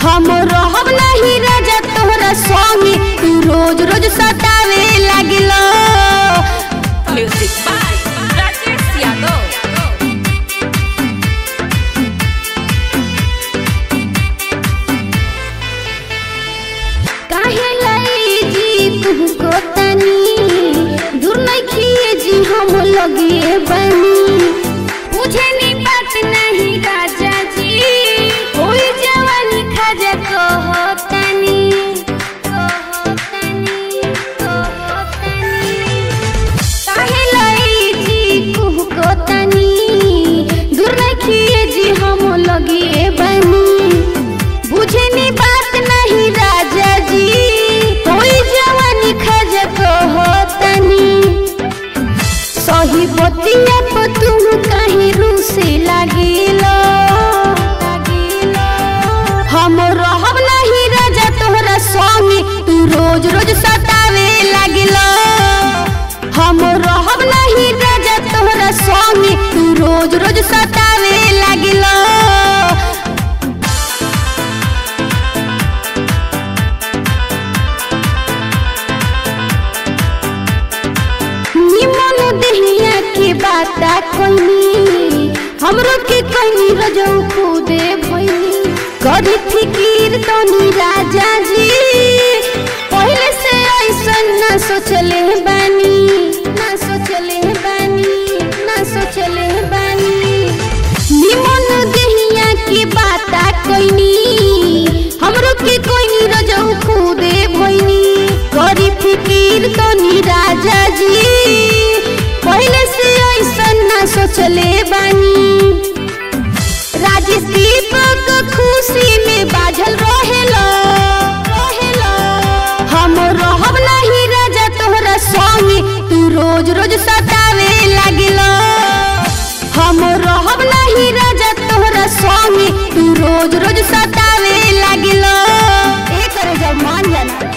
हम रहब नहीं राजा तोहरा संगे, तू रोज रोज सतावे लागिलो। Music by Rajesh Yadav. काहे लाई जी तुमको तनी दूर नहीं खिए जी हम लगे बनी, मुझे नहीं बात नहीं राजा जी, कोई जवानी खाजा कहो तनी। काहे लाई जी तुमको तनी दूर नहीं खिए जी हम लगे बनी, बुझे नहीं बात नहीं राजा जी, कोई जवानी खाजा कहो तनी। सही बतिया पर तुम कहीं रूसे लागिलो। हम रहब नहीं राजा तोहरा संगे, तू रोज रोज सतावे लागिलो। हम रहब नहीं राजा तोहरा संगे, तू रोज रोज सतावे लागिलो। बाता कोई हमरो के कहीं रजौ खुदे भइनी, करी फिकीर तनी राजा जी, पहले से ऐसन ना सोचले बानी, ना सोचले बानी, ना सोचले बानी। निमन देहिया की बाता कोई हमरो के कहीं रजौ खुदे भइनी, करी फिकीर तनी राजा जी, पहले से ऐसन ना सोचले बानी। राजेश दीपक खुशी में बाझल रहेला। हम रहब नहीं राजा तोहरा संगे, तू रोज रोज सतावे लागिलो। हम रहब नहीं राजा तोहरा संगे, तू रोज रोज सतावे लागिलो। एक जब मान जाना।